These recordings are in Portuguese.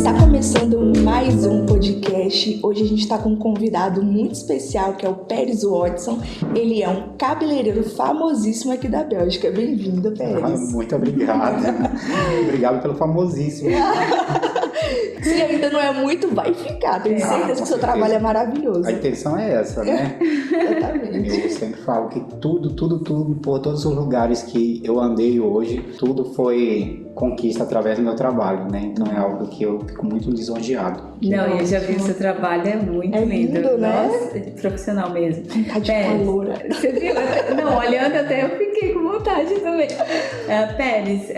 Está começando mais um podcast. Hoje a gente está com um convidado muito especial, que é o Pérez Watson. Ele é um cabeleireiro famosíssimo aqui da Bélgica. Bem-vindo, Pérez. Muito obrigado. Obrigado pelo famosíssimo. Se ainda não é muito, vai ficar. Tenho certeza que o seu trabalho é maravilhoso. A intenção é essa, né? Exatamente. Eu sempre falo que tudo, por todos os lugares que eu andei hoje, tudo foi conquista através do meu trabalho, né? Então é algo que eu fico muito lisonjeado. Não, eu já vi o seu trabalho, é muito lindo, né? Nossa, profissional mesmo. Vontade de caloura. Você viu? Não, olhando até eu fiquei com vontade também. Pérez,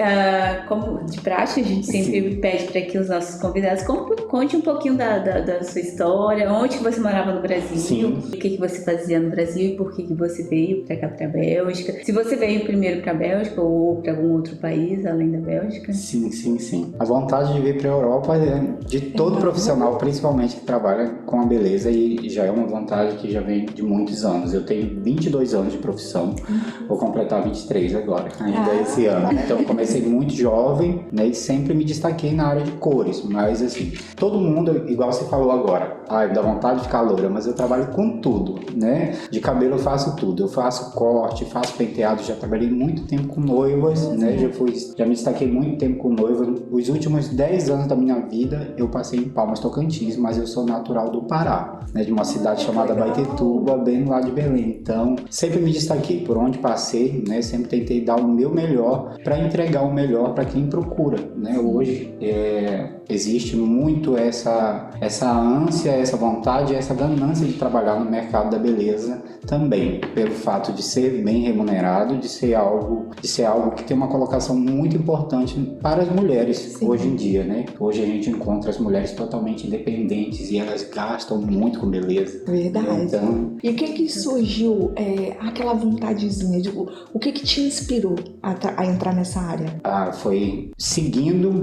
como de praxe, a gente sempre pede para que os nossos convidados conte um pouquinho da sua história, onde que você morava no Brasil, Sim. o que você fazia no Brasil e por que você veio para cá, para a Bélgica. Se você veio primeiro para a Bélgica ou para algum outro país além da Bélgica. Sim. A vontade de vir para a Europa é de todo profissional, principalmente que trabalha com a beleza, e já é uma vontade que já vem de muitos anos. Eu tenho 22 anos de profissão, vou completar 23 agora, ainda esse ano. Então eu comecei muito jovem, né, e sempre me destaquei na área de cores, mas assim, todo mundo, igual você falou agora, dá vontade de ficar loura, mas eu trabalho com tudo, né? De cabelo eu faço tudo, eu faço corte, faço penteado, já trabalhei muito tempo com noivas, né? Já me destaquei muito tempo com noivas. Os últimos 10 anos da minha vida eu passei em Palmas, Tocantins, mas eu sou natural do Pará, né? De uma cidade chamada Baitetuba, bem lá de Belém. Então, sempre me destaquei por onde passei, né? Sempre tentei dar o meu melhor para entregar o melhor para quem procura, né? Hoje existe muito essa ânsia, essa vontade, essa ganância de trabalhar no mercado da beleza também, pelo fato de ser bem remunerado, de ser algo que tem uma colocação muito importante para as mulheres hoje em dia, né? Hoje a gente encontra as mulheres totalmente independentes e elas gastam muito com beleza. Verdade. Então, e o que surgiu, aquela vontadezinha, o que te inspirou a entrar nessa área? Foi seguindo,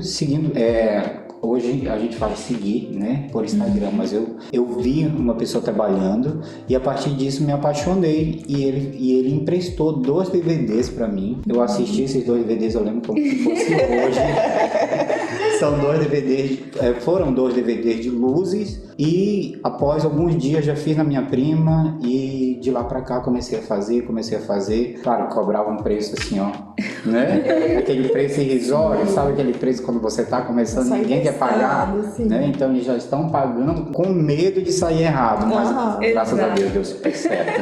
hoje a gente fala seguir, né, por Instagram, mas eu vi uma pessoa trabalhando e a partir disso me apaixonei e ele emprestou 2 DVDs pra mim. Eu assisti esses 2 DVDs, eu lembro como se fosse hoje. Foram 2 DVDs de luzes e após alguns dias já fiz na minha prima e de lá pra cá comecei a fazer. Claro, cobrava um preço assim, ó, né? Aquele preço irrisório, sabe aquele preço quando você tá começando, ninguém quer pagar, né? Então eles já estão pagando com medo de sair errado, mas graças a Deus deu super certo.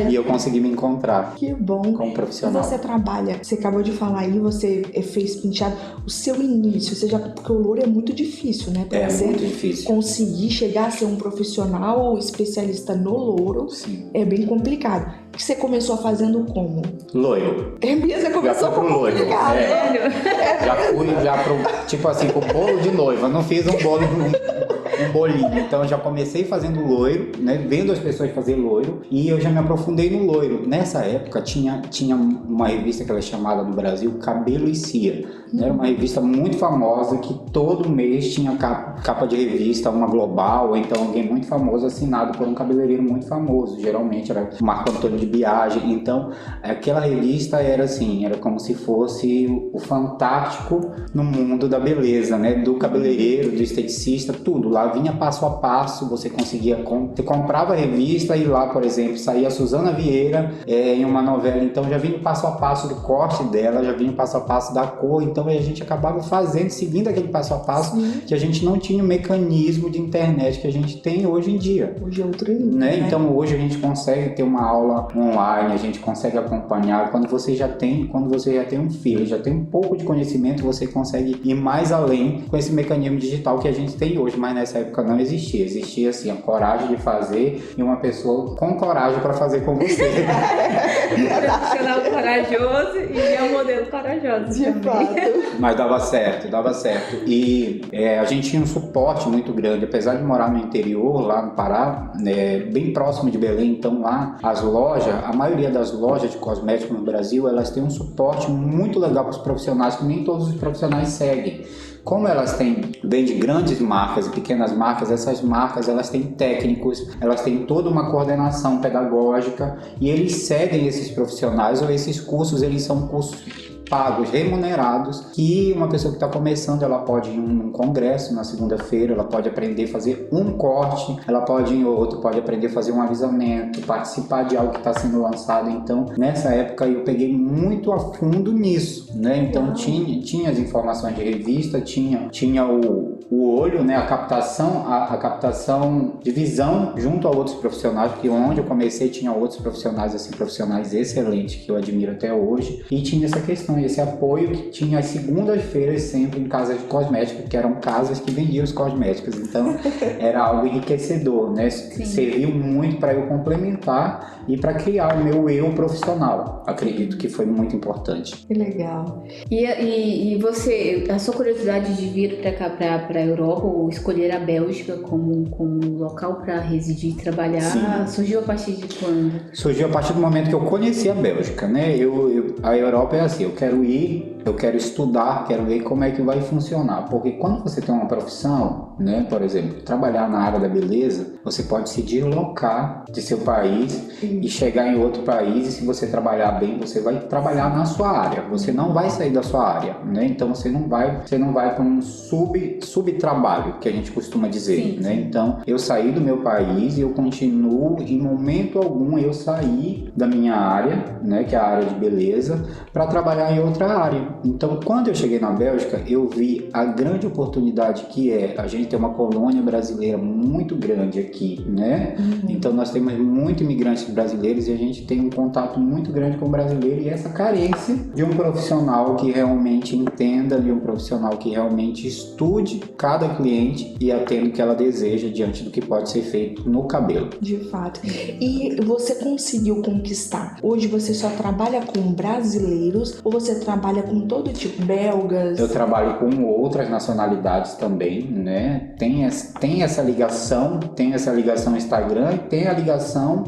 E eu consegui me encontrar. Que bom. Como profissional. Você trabalha, você acabou de falar aí, você fez penteado, o seu início, porque o louro é muito difícil, né? Pra você muito difícil. Conseguir chegar a ser um profissional especialista no louro, é bem complicado. Que você começou fazendo como? Loiro. Você começou com loiro. Já pro, tipo assim, pro bolo de noiva. Não fiz um bolinho. Então eu já comecei fazendo loiro, né? Vendo as pessoas fazer loiro e eu já me aprofundei no loiro. Nessa época tinha uma revista que ela é chamada no Brasil Cabelo e Cia. Era uma revista muito famosa que todo mês tinha capa de revista, uma global, ou então alguém muito famoso assinado por um cabeleireiro muito famoso. Geralmente era Marco Antônio de Biagi. Então aquela revista era assim, era como se fosse o fantástico no mundo da beleza, né? Do cabeleireiro, do esteticista, tudo. Lá vinha passo a passo, você conseguia, você comprava a revista e lá, por exemplo, saía a Suzana Vieira em uma novela, então já vinha o passo a passo do corte dela, já vinha o passo a passo da cor, então a gente acabava seguindo aquele passo a passo, que a gente não tinha o mecanismo de internet que a gente tem hoje em dia. Hoje é outro nível, né? Então hoje a gente consegue ter uma aula online, a gente consegue acompanhar, quando você já tem um filho, já tem um pouco de conhecimento, você consegue ir mais além com esse mecanismo digital que a gente tem hoje, mas nessa época não existia. Existia assim a coragem de fazer e uma pessoa com coragem para fazer com você. Profissional corajoso e é um modelo corajoso. De fato. Mas dava certo. E a gente tinha um suporte muito grande, apesar de morar no interior, lá no Pará, bem próximo de Belém. Então lá a maioria das lojas de cosméticos no Brasil, elas têm um suporte muito legal para os profissionais que nem todos os profissionais seguem. Como elas vêm de grandes marcas e pequenas marcas, essas marcas elas têm técnicos, elas têm toda uma coordenação pedagógica e eles seguem esses profissionais, ou esses cursos, eles são cursos pagos, remunerados, que uma pessoa que está começando, ela pode ir em um congresso na segunda-feira, ela pode aprender a fazer um corte, ela pode ir em outro, pode aprender a fazer um alisamento, participar de algo que está sendo lançado. Então, nessa época eu peguei muito a fundo nisso, né? Então tinha as informações de revista, tinha o olho, né? A captação de visão junto a outros profissionais, porque onde eu comecei tinha outros profissionais, assim, profissionais excelentes que eu admiro até hoje, e tinha essa questão, esse apoio que tinha às segundas-feiras sempre em casas de cosméticos, que eram casas que vendiam os cosméticos, então era algo enriquecedor, né? Sim. Serviu muito para eu complementar e para criar o meu eu profissional. Acredito que foi muito importante. Que legal. E você, a sua curiosidade de vir para cá, para a Europa, ou escolher a Bélgica como local para residir e trabalhar, Sim. surgiu a partir de quando? Surgiu a partir do momento que eu conheci a Bélgica, né? A Europa é assim, eu quero ir, eu quero estudar, quero ver como é que vai funcionar. Porque quando você tem uma profissão, né? Por exemplo, trabalhar na área da beleza, você pode se deslocar de seu país e chegar em outro país, e se você trabalhar bem, você vai trabalhar na sua área. Você não vai sair da sua área, né? Então você não vai para um subtrabalho, que a gente costuma dizer, Sim. né? Então eu saí do meu país e eu continuo, em momento algum eu saí da minha área, né, que é a área de beleza, para trabalhar em outra área. Então, quando eu cheguei na Bélgica, eu vi a grande oportunidade que é a gente ter uma colônia brasileira muito grande aqui, né? Então, nós temos muitos imigrantes brasileiros e a gente tem um contato muito grande com o brasileiro, e essa carência de um profissional que realmente entenda, de um profissional que realmente estude cada cliente e atenda o que ela deseja diante do que pode ser feito no cabelo. De fato. E você conseguiu conquistar? Hoje você só trabalha com brasileiros ou você trabalha com todo tipo, belgas? Eu trabalho com outras nacionalidades também, né? Tem essa ligação Instagram, tem a ligação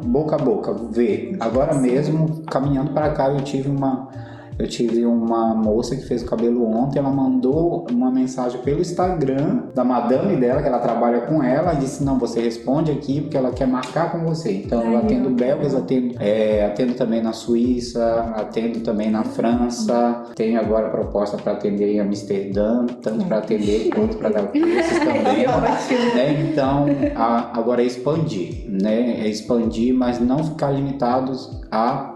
boca a boca. Agora mesmo, caminhando para cá, eu tive uma moça que fez o cabelo ontem, ela mandou uma mensagem pelo Instagram da madame dela, que ela trabalha com ela, e disse, não, você responde aqui porque ela quer marcar com você. Então eu atendo belgas, atendo também na Suíça, atendo também na França, tenho agora proposta para atender em Amsterdã, tanto para atender quanto para dar cursos também. Né? Então agora é expandir, né? É expandir, mas não ficar limitados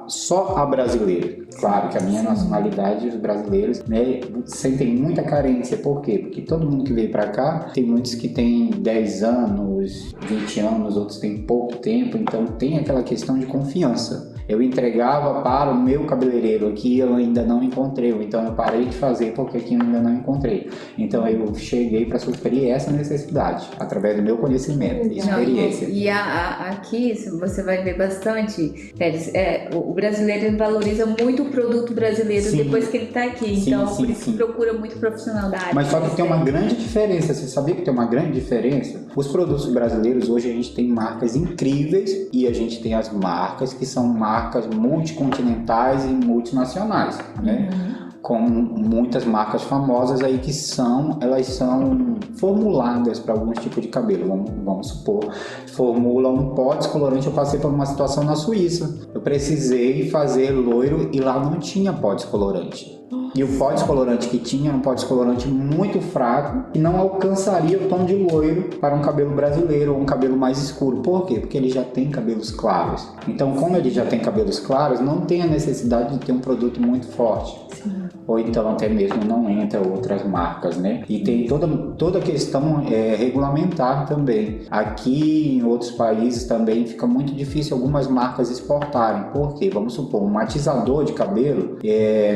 só a brasileiro. Claro que a minha nacionalidade, os brasileiros, né, sentem muita carência. Por quê? Porque todo mundo que veio para cá, tem muitos que têm 10 anos, 20 anos, outros têm pouco tempo, então tem aquela questão de confiança. Eu entregava para o meu cabeleireiro aqui, eu ainda não encontrei, então eu parei de fazer porque aqui eu ainda não encontrei. Então eu cheguei para suprir essa necessidade, através do meu conhecimento e experiência. E aqui você vai ver bastante, Pérez, o brasileiro valoriza muito o produto brasileiro. Sim. Depois que ele está aqui, então por isso que procura muito profissional da área. Mas só que tem uma grande diferença, você sabia que tem uma grande diferença? Os produtos brasileiros, hoje a gente tem marcas incríveis e a gente tem as marcas que são marcas multicontinentais e multinacionais, né? Com muitas marcas famosas aí que elas são formuladas para alguns tipos de cabelo. Vamos supor, formula um pó descolorante. Eu passei por uma situação na Suíça, eu precisei fazer loiro e lá não tinha pó descolorante. E o pó descolorante que tinha era um pó descolorante muito fraco e não alcançaria o tom de loiro para um cabelo brasileiro ou um cabelo mais escuro. Por quê? Porque ele já tem cabelos claros. Então, como ele já tem cabelos claros, não tem a necessidade de ter um produto muito forte. Sim. Ou então até mesmo não entra outras marcas, né? E tem toda a questão regulamentar também. Aqui em outros países também fica muito difícil algumas marcas exportarem. Por quê? Vamos supor, um matizador de cabelo,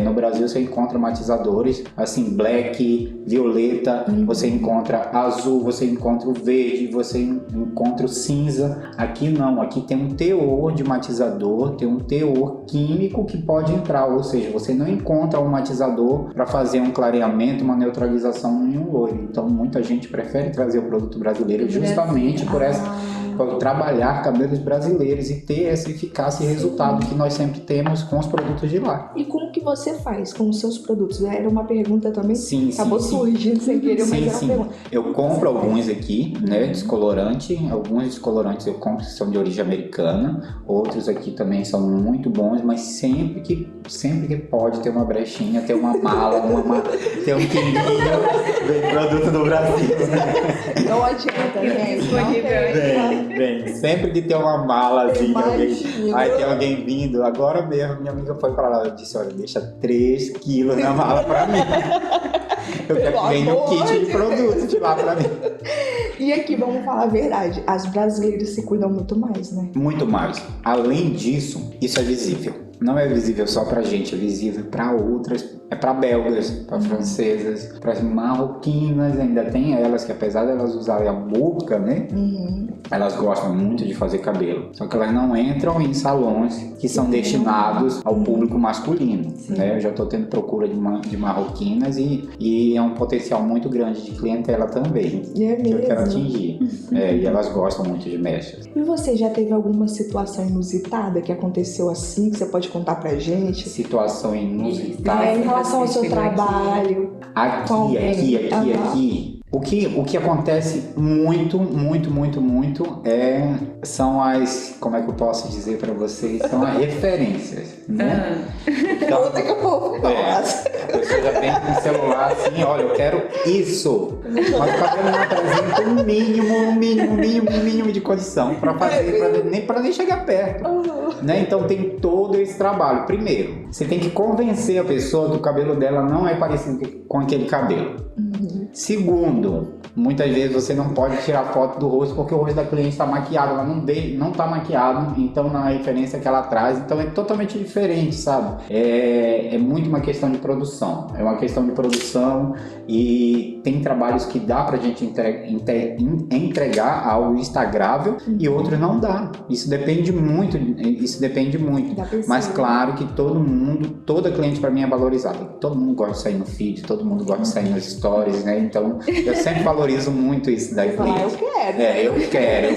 no Brasil você encontra matizadores assim, black, violeta, você encontra azul, você encontra o verde, você encontra o cinza. Aqui não, aqui tem um teor de matizador, tem um teor químico que pode entrar, ou seja, você não encontra um matizador para fazer um clareamento, uma neutralização em um loiro. Então muita gente prefere trazer o produto brasileiro justamente por trabalhar cabelos brasileiros e ter essa eficácia e resultado que nós sempre temos com os produtos de lá. E com que você faz com os seus produtos? Era uma pergunta também? Sim, Acabou sim. surgindo sem querer, mas Sim, era uma sim. pergunta. Eu compro alguns aqui, né, descolorante. Alguns descolorantes eu compro que são de origem americana. Outros aqui também são muito bons, mas sempre que pode ter uma brechinha, ter uma mala, ter um quilinho, vem produto do Brasil. Não adianta, gente. Não tem. Vem. Sempre que tem uma mala assim, Imagina. aí tem alguém vindo. Agora mesmo, minha amiga foi pra lá. Eu disse: olha, deixa 3 quilos na mala pra mim. Eu quero que venha um kit de produtos de lá pra mim. E aqui, vamos falar a verdade, as brasileiras se cuidam muito mais, né? Muito mais. Além disso, isso é visível. Não é visível só pra gente, é visível pra outras, é pra belgas, pra francesas, pra marroquinas, ainda tem elas que apesar de elas usarem a burca, né? Elas gostam muito de fazer cabelo. Só que elas não entram em salões que são destinados ao público masculino, né? Eu já tô tendo procura de marroquinas e é um potencial muito grande de clientela também. E é que eu quero mesmo. atingir. E elas gostam muito de mechas. E você já teve alguma situação inusitada que aconteceu assim, que você pode contar pra gente? Situação inusitada. Em relação ao você seu chegou aqui. trabalho. Com Aqui. alguém. O que acontece muito são as, como é que eu posso dizer para vocês, são as referências, né? Então, Daqui a pouco. a pessoa já vem com o celular assim, olha, eu quero isso, mas o cabelo não apresenta um mínimo de condição para fazer, nem chegar perto. Né? Então tem todo esse trabalho. Primeiro, você tem que convencer a pessoa que o cabelo dela não é parecido com aquele cabelo. Segundo, muitas vezes você não pode tirar foto do rosto porque o rosto da cliente está maquiado, ela não está maquiado, então na referência que ela traz, então é totalmente diferente, sabe? É muito uma questão de produção, e tem trabalhos que dá pra gente entregar algo instagrável e outros não dá. Isso depende muito. Mas claro que toda cliente pra mim é valorizada. Todo mundo gosta de sair no feed, todo mundo gosta de sair nos stories, né? Então eu sempre valorizo muito isso da cliente. Eu quero. Eu quero.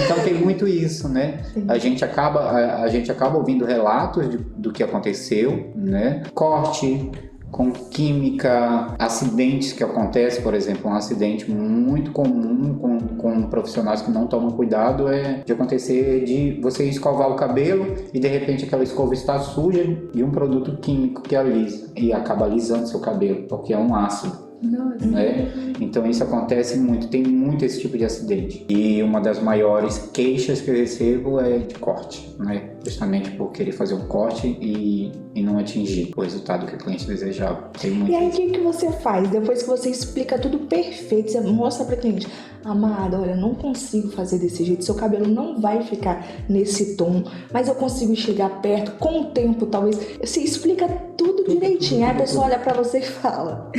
Então tem muito isso, né? A gente acaba ouvindo relatos do que aconteceu, né? Corte com química, acidentes que acontecem, por exemplo, um acidente muito comum com profissionais que não tomam cuidado é de acontecer de você escovar o cabelo e de repente aquela escova está suja e um produto químico que alisa e acaba alisando seu cabelo, porque é um ácido. Nossa. Né? Então isso acontece muito, tem muito esse tipo de acidente. E uma das maiores queixas que eu recebo é de corte, né? Justamente por querer fazer um corte e não atingir o resultado que o cliente desejava. Tem muito E aí, o isso. que você faz? Depois que você explica tudo perfeito, você mostra pra cliente: amada, olha, não consigo fazer desse jeito, seu cabelo não vai ficar nesse tom, mas eu consigo chegar perto, com o tempo talvez. Você explica tudo direitinho, aí a pessoa olha pra você e fala: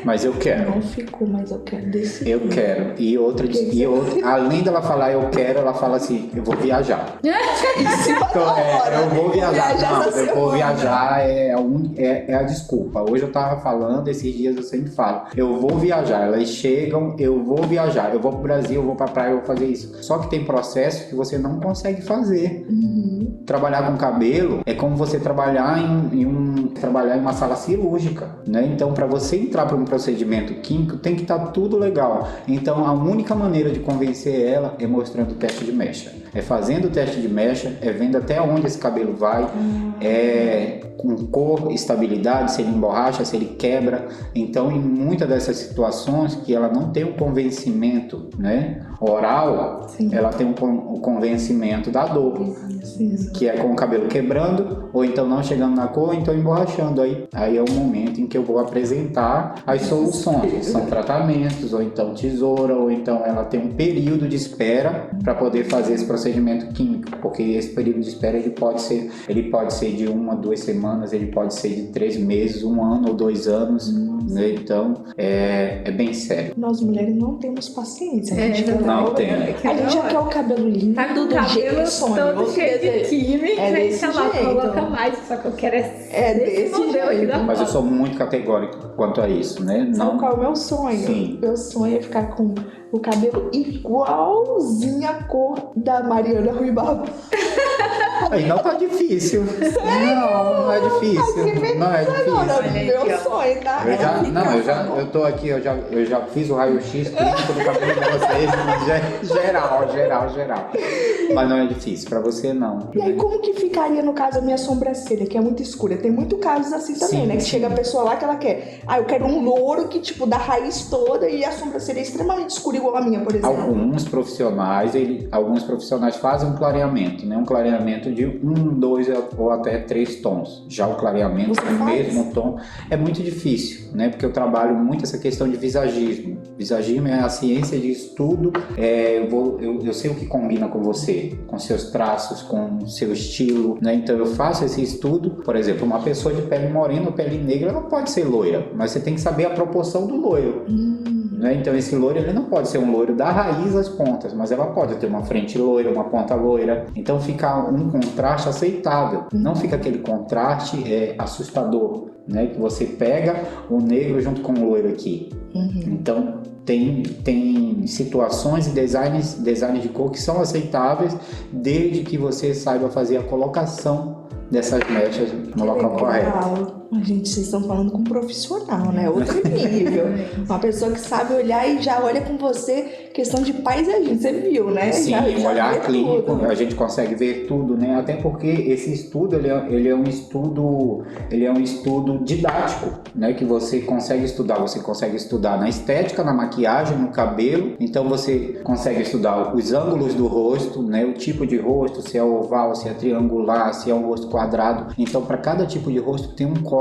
Mas eu quero. não ficou, mas eu quero desse Eu jeito. quero. E outra, além dela falar eu quero, ela fala assim, eu vou viajar. Então, eu vou viajar. Não, eu vou viajar é a desculpa. Hoje eu tava falando, esses dias eu sempre falo, eu vou viajar. Elas chegam, eu vou viajar. Eu vou pro Brasil, eu vou pra praia, eu vou fazer isso. Só que tem processos que você não consegue fazer. Trabalhar com cabelo é como você trabalhar em uma sala cirúrgica, né? Então, para você entrar para um procedimento químico, tem que estar tudo legal. Então, a única maneira de convencer ela é mostrando o teste de mecha. É fazendo o teste de mecha, é vendo até onde esse cabelo vai, com cor, estabilidade, se ele emborracha, se ele quebra. Então, em muitas dessas situações que ela não tem o convencimento, né, oral, Sim. ela tem o convencimento da dor. Sim. Que é com o cabelo quebrando, ou então não chegando na cor, ou então emborrachando. Aí é o momento em que eu vou apresentar as soluções. São tratamentos, ou então tesoura, ou então ela tem um período de espera para poder fazer esse procedimento químico, porque esse período de espera ele pode ser de 1 a 2 semanas, ele pode ser de 3 meses, 1 ano ou 2 anos, né? Então é bem sério. Nós mulheres não temos paciência. A gente não tem. A gente já quer o cabelo lindo, Tá com o do jeito cabelo que sonha. todo cheio de química, É aí desse sei lá, jeito. coloca mais, só que eu quero desse modelo aqui jeito. da Mas eu foto. sou muito categórico quanto a isso, né? Sabe qual é o meu sonho? Sim. Meu sonho é ficar com o cabelo igualzinho a cor da Mariana Rui Barbosa. Aí não tá difícil. Não é difícil. Não é difícil. Agora, meu sonho, tá? Eu tô aqui, eu já fiz o raio-x clínico do cabelo de vocês, geral. Mas não é difícil, pra você não. E aí, como que ficaria, no caso, a minha sobrancelha, que é muito escura? Tem muito casos assim também, Sim, né? Que sim. chega a pessoa lá que ela quer. Eu quero um louro que, tipo, da raiz toda e a sobrancelha é extremamente escura, igual a minha, por exemplo. Alguns profissionais fazem um clareamento, né? Um clareamento de 1, 2 ou até 3 tons. Já o clareamento Você no faz? mesmo tom é muito difícil, né? Porque eu trabalho muito essa questão de visagismo. Visagismo é a ciência de estudo. Eu sei o que combina com você, com seus traços, com seu estilo, né? Então eu faço esse estudo. Por exemplo, uma pessoa de pele morena ou pele negra, ela pode ser loira, mas você tem que saber a proporção do loiro. Né? Então esse loiro ele não pode ser um loiro da raiz às pontas, mas ela pode ter uma frente loira, uma ponta loira. Então fica um contraste aceitável, não fica aquele contraste assustador, né? Que você pega o negro junto com o loiro aqui. Então tem situações e designs de cor que são aceitáveis desde que você saiba fazer a colocação dessas mechas no local correto. Gente, vocês estão falando com um profissional, né? Outro nível. Uma pessoa que sabe olhar e já olha com você questão de paisagem, você viu, né? Sim, já um olhar vê clínico, tudo. a gente consegue ver tudo, né? Até porque esse estudo, ele é um estudo didático, né? Que você consegue estudar na estética, na maquiagem, no cabelo. Então você consegue estudar os ângulos do rosto, né? O tipo de rosto, se é oval, se é triangular, se é um rosto quadrado. Então para cada tipo de rosto tem um corte,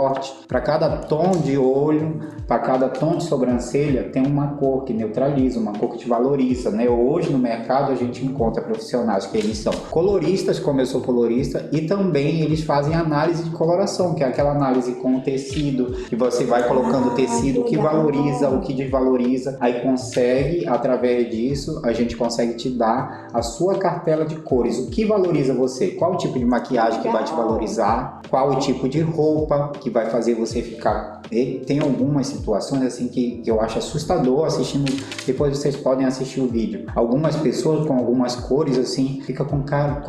para cada tom de olho, para cada tom de sobrancelha tem uma cor que neutraliza, uma cor que te valoriza, né? Hoje no mercado a gente encontra profissionais que eles são coloristas, como eu sou colorista, e também eles fazem análise de coloração, que é aquela análise com o tecido, que você vai colocando o tecido, o que valoriza, o que desvaloriza, aí consegue, através disso, a gente consegue te dar a sua cartela de cores, o que valoriza você, qual o tipo de maquiagem que vai te valorizar, qual o tipo de roupa que vai fazer você ficar... E tem algumas situações assim que eu acho assustador assistindo, depois vocês podem assistir o vídeo. Algumas pessoas com algumas cores assim, fica com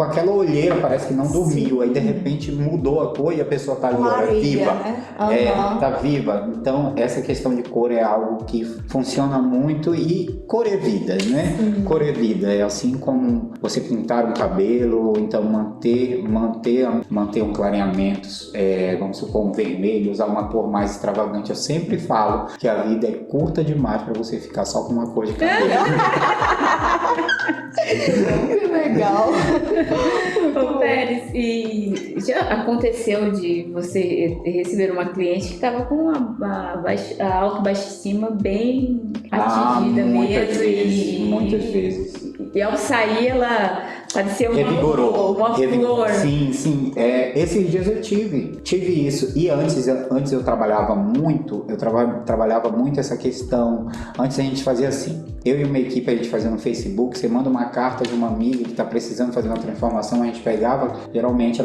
aquela olheira, parece que não dormiu, aí de repente mudou a cor e a pessoa tá ali, olha, viva, né? tá viva. Então essa questão de cor é algo que funciona muito e cor é vida, né? Cor é vida, é assim como você pintar um cabelo, ou então manter um clareamento, vamos supor um vermelho, usar uma cor mais extravagante. Eu sempre falo que a vida é curta demais para você ficar só com uma cor de cabelo. Que legal. Ô, Pérez, e já aconteceu de você receber uma cliente que estava com a autoestima bem atingida mesmo? Muitas vezes. E ao sair ela parecia Revigorou. uma flor. Sim. Esses dias eu tive isso. E antes eu trabalhava muito, trabalhava muito essa questão. Antes a gente fazia assim, eu e uma equipe a gente fazia no Facebook, você manda uma carta de uma amiga que está precisando fazer uma transformação, a gente pegava, geralmente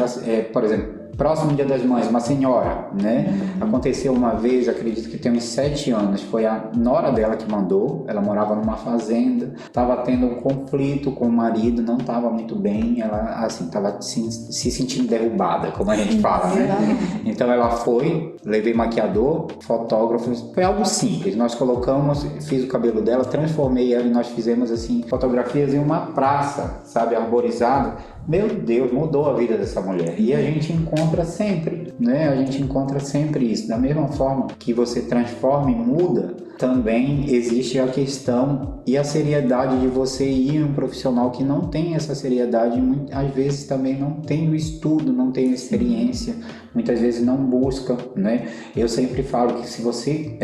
por exemplo, próximo Dia das Mães, uma senhora, né? Aconteceu uma vez, acredito que tem uns 7 anos, foi a nora dela que mandou, ela morava numa fazenda, estava tendo um conflito com o marido, não estava muito bem, ela, assim, estava se sentindo derrubada, como a gente fala, né? Então ela foi, levei maquiador, fotógrafos, foi algo simples, nós colocamos, fiz o cabelo dela, transformei ela e nós fizemos, assim, fotografias em uma praça, sabe, arborizada. Meu Deus, mudou a vida dessa mulher. E a gente encontra sempre, né? A gente encontra sempre isso. Da mesma forma que você transforma e muda, também existe a questão e a seriedade de você ir em um profissional que não tem essa seriedade, às vezes também não tem o estudo, não tem a experiência, muitas vezes não busca, né? Eu sempre falo que se você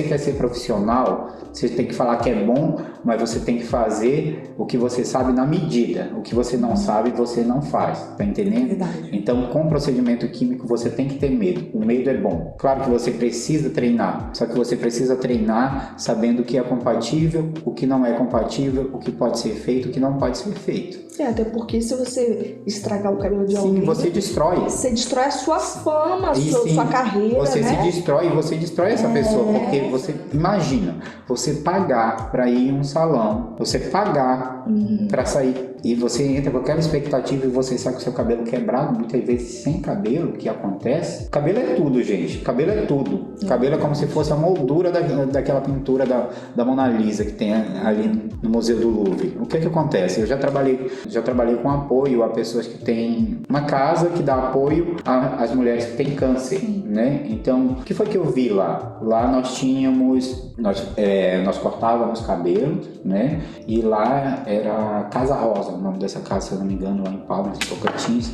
quer ser profissional, você tem que falar que é bom, mas você tem que fazer o que você sabe na medida. O que você não sabe, você não faz, tá entendendo? Verdade. Então, com procedimento químico, você tem que ter medo. O medo é bom. Claro que você precisa treinar, só que você precisa treinar sabendo o que é compatível, o que não é compatível, o que pode ser feito, o que não pode ser feito. Até porque se você estragar o cabelo de alguém... Sim, você destrói. Você destrói a sua fama, E sua carreira, você né? você destrói essa pessoa, porque você imagina, você pagar para ir em um salão, você pagar para sair e você entra com aquela expectativa e você sai com o seu cabelo quebrado, muitas vezes sem cabelo, o que acontece? Cabelo é tudo, gente. Cabelo é tudo. Cabelo é como se fosse a moldura daquela pintura da Mona Lisa que tem ali no Museu do Louvre. O que acontece? Eu já trabalhei com apoio a pessoas que têm uma casa que dá apoio às mulheres que têm câncer, né? Então, o que foi que eu vi lá? Lá nós tínhamos, nós cortávamos cabelos, né? E lá era Casa Rosa, o nome dessa casa, se eu não me engano, lá em Palmas, em Tocantins.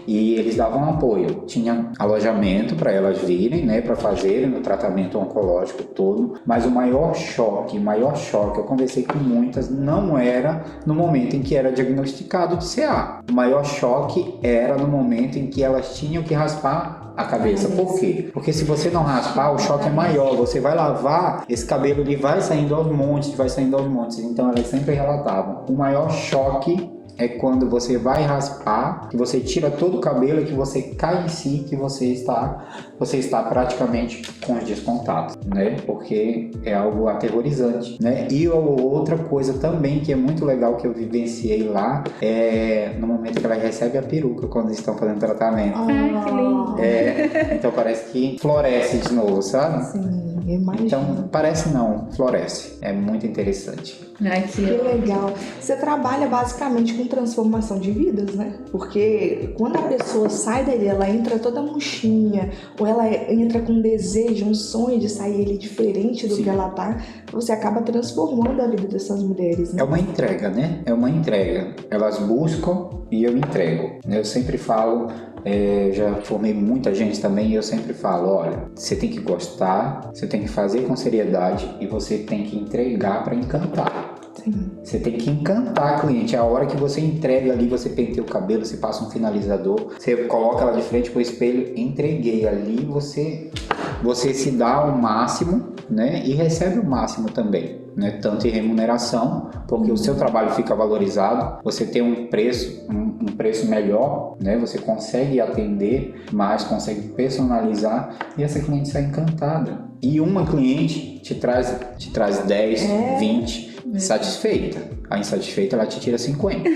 E eles davam apoio. Tinha alojamento para elas virem, né? Para fazerem o tratamento oncológico todo. Mas o maior choque, eu conversei com muitas, não era no momento em que era diagnosticado de CA. O maior choque era no momento em que elas tinham que raspar a cabeça. Por quê? Porque se você não raspar, o choque é maior. Você vai lavar, esse cabelo ele vai saindo aos montes. Então elas sempre relatavam. O maior choque é quando você vai raspar, que você tira todo o cabelo e que você cai em si, que você está praticamente com os descontados, né? Porque é algo aterrorizante, né? E outra coisa também que é muito legal que eu vivenciei lá é no momento que ela recebe a peruca quando estão fazendo tratamento. Ai, que lindo! Então parece que floresce de novo, sabe? Sim, imagina. Então parece não, floresce. É muito interessante. Ai, Que legal. Você trabalha basicamente com transformação de vidas, né? Porque quando a pessoa sai dali, ela entra toda murchinha, ou ela entra com um desejo, um sonho de sair ele diferente do que ela tá, você acaba transformando a vida dessas mulheres, né? É uma entrega, né? É uma entrega. Elas buscam e eu entrego. Eu sempre falo, já formei muita gente também, e eu sempre falo, olha, você tem que gostar, você tem que fazer com seriedade e você tem que entregar para encantar. Sim. Você tem que encantar a cliente. A hora que você entrega ali, você penteia o cabelo, você passa um finalizador, você coloca ela de frente pro espelho, entreguei ali, você se dá ao máximo, né? E recebe o máximo também, né? Tanto em remuneração, porque o seu trabalho fica valorizado, você tem um preço melhor, né? Você consegue atender mais, consegue personalizar e essa cliente sai encantada. E uma cliente te traz 10, 20 satisfeita. A insatisfeita ela te tira 50.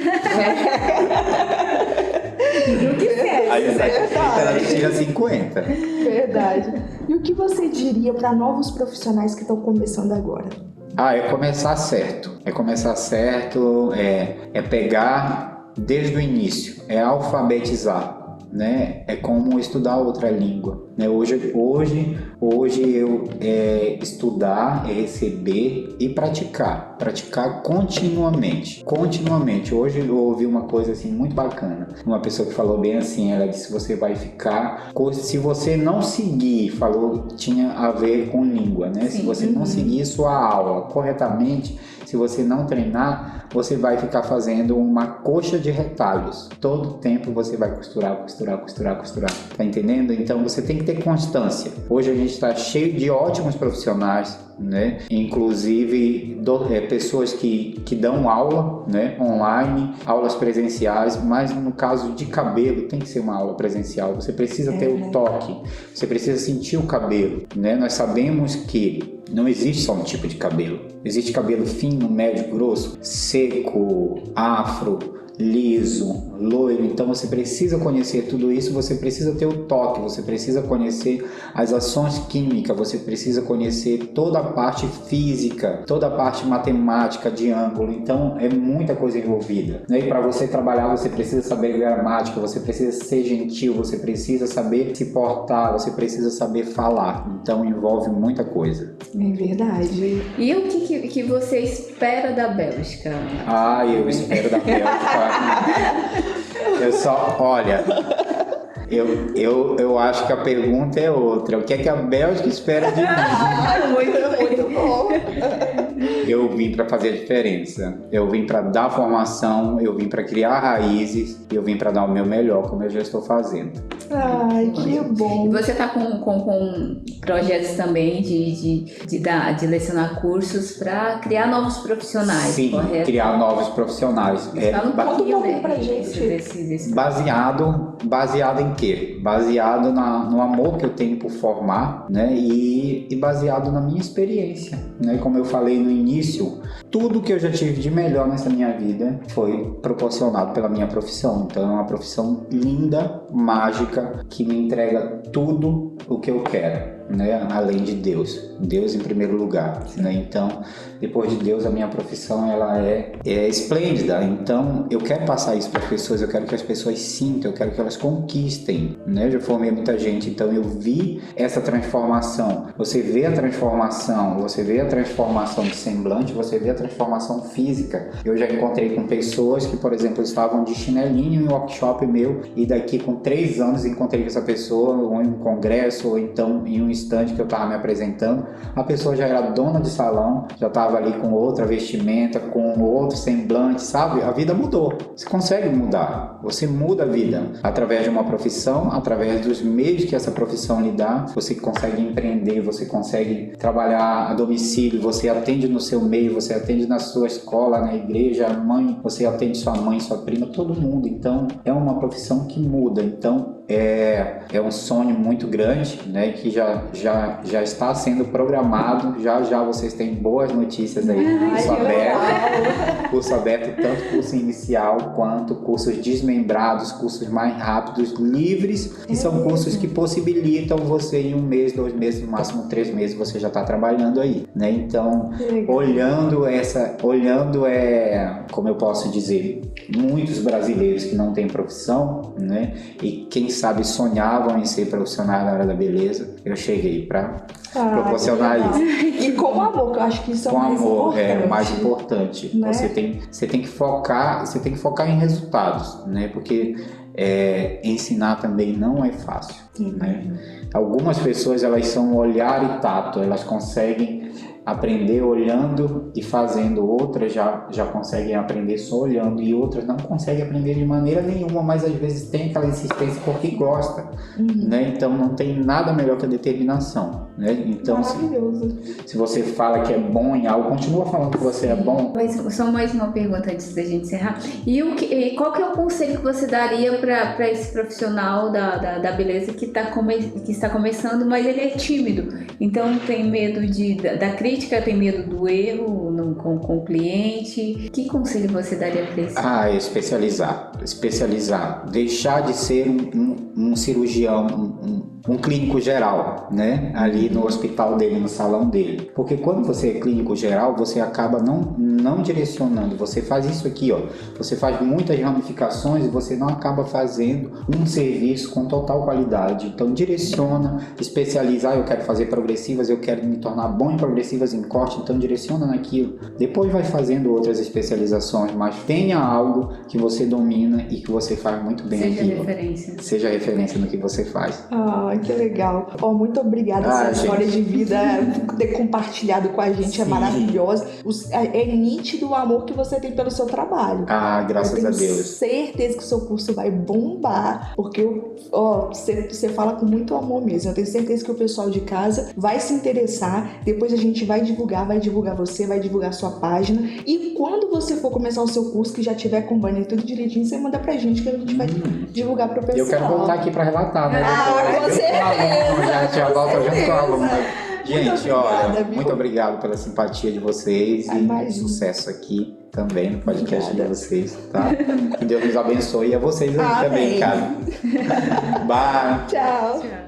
A insatisfeita ela te tira 50. Verdade. E o que você diria para novos profissionais que estão começando agora? É começar certo. É pegar desde o início. É alfabetizar, né? É como estudar outra língua, né? Hoje eu estudar, receber e praticar continuamente. Hoje eu ouvi uma coisa assim muito bacana, uma pessoa que falou bem assim, ela disse, você vai ficar, se você não seguir, tinha a ver com língua, né? Sim. Se você não seguir sua aula corretamente, se você não treinar, você vai ficar fazendo uma coxa de retalhos. Todo tempo você vai costurar. Tá entendendo? Então você tem que ter constância. Hoje a gente está cheio de ótimos profissionais, né? Inclusive pessoas que dão aula, né? Online, aulas presenciais, mas no caso de cabelo tem que ser uma aula presencial. Você precisa ter o toque, você precisa sentir o cabelo, né? Nós sabemos que não existe só um tipo de cabelo. Existe cabelo fino, médio, grosso, seco, afro, liso, loiro. Então você precisa conhecer tudo isso, você precisa ter o toque, você precisa conhecer as ações químicas, você precisa conhecer toda a parte física, toda a parte matemática de ângulo. Então é muita coisa envolvida, né? E para você trabalhar você precisa saber gramática, você precisa ser gentil, você precisa saber se portar, você precisa saber falar. Então envolve muita coisa. É verdade. E o que você espera da Bélgica? Eu espero da Bélgica. Eu acho que a pergunta é outra. O que é que a Bélgica espera de mim? Muito bom. Eu vim para fazer a diferença. Eu vim para dar formação, eu vim para criar raízes, eu vim para dar o meu melhor, como eu já estou fazendo. Ai, que bom. E você está com projetos também de lecionar cursos para criar novos profissionais, sim, correto? Criar novos profissionais. Fala um pouquinho pra gente. Desse Baseado em quê? Baseado no amor que eu tenho por formar, né? E baseado na minha experiência, né? Como eu falei no início, início, tudo que eu já tive de melhor nessa minha vida foi proporcionado pela minha profissão. Então é uma profissão linda, mágica, que me entrega tudo o que eu quero, né? Além de Deus. Deus em primeiro lugar, né? Então, depois de Deus, a minha profissão ela é esplêndida. Então, eu quero passar isso para as pessoas, eu quero que as pessoas sintam, eu quero que elas conquistem, né? Eu já formei muita gente, então eu vi essa transformação. Você vê a transformação, você vê a transformação de semblante, você vê a transformação física. Eu já encontrei com pessoas que, por exemplo, estavam de chinelinho em um workshop meu e daqui com 3 anos encontrei com essa pessoa ou em um congresso ou então em um stand que eu estava me apresentando, a pessoa já era dona de salão, já estava ali com outra vestimenta, com outro semblante, sabe? A vida mudou. Você consegue mudar. Você muda a vida através de uma profissão, através dos meios que essa profissão lhe dá. Você consegue empreender, você consegue trabalhar a domicílio, você atende no seu meio, você atende na sua escola, na igreja, a mãe, você atende sua mãe, sua prima, todo mundo. Então, é uma profissão que muda. Então, é um sonho muito grande, né, que já está sendo programado. Já vocês têm boas notícias aí do curso aberto. Curso aberto, tanto curso inicial quanto cursos desmembrados, cursos mais rápidos, livres, que são cursos que possibilitam você em 1 mês, 2 meses, no máximo 3 meses, você já está trabalhando aí, né? Então, olhando como eu posso dizer, muitos brasileiros que não têm profissão, né, e quem sabe sonhavam em ser profissionais na área da beleza, eu cheguei para proporcionar isso. E com amor, que eu acho que isso é o mais importante. É o mais importante. Né? Você tem que focar em resultados, né? Porque ensinar também não é fácil, né? Algumas pessoas, elas são olhar e tato, elas conseguem aprender olhando e fazendo, outras já conseguem aprender só olhando e outras não conseguem aprender de maneira nenhuma, mas às vezes tem aquela insistência porque gosta, né? Então não tem nada melhor que a determinação, né? Então se você fala que é bom em algo, continua falando que você é bom. Mas só mais uma pergunta antes da gente encerrar. E qual que é o conselho que você daria para esse profissional da beleza que está começando, mas ele é tímido, então tem medo da crítica, tem medo do erro com o cliente? Que conselho você daria para isso? Especializar, deixar de ser um cirurgião, um clínico geral, né? Ali no hospital dele, no salão dele. Porque quando você é clínico geral, você acaba não direcionando. Você faz isso aqui, ó. Você faz muitas ramificações e você não acaba fazendo um serviço com total qualidade. Então direciona, especializa. Eu quero fazer progressivas, eu quero me tornar bom em progressivas, em corte, então direciona naquilo. Depois vai fazendo outras especializações, mas tenha algo que você domina e que você faz muito bem aquilo. Seja referência no que você faz. Que legal. Muito obrigada. Essa história de vida, ter compartilhado com a gente, é maravilhosa. É nítido o amor que você tem pelo seu trabalho. Graças a Deus. Eu tenho certeza que o seu curso vai bombar, porque você fala com muito amor mesmo. Eu tenho certeza que o pessoal de casa vai se interessar. Depois a gente vai divulgar você, vai divulgar a sua página. E quando você for começar o seu curso, que já tiver com banner tudo direitinho, você manda pra gente, que a gente vai divulgar pro pessoal. Eu quero voltar aqui pra relatar, né? Com certeza. Já volta junto com a aluna. Gente, olha, muito obrigado pela simpatia de vocês e sucesso aqui também no podcast de vocês, tá? Que Deus nos abençoe e a vocês aí também, cara. Bye. Tchau.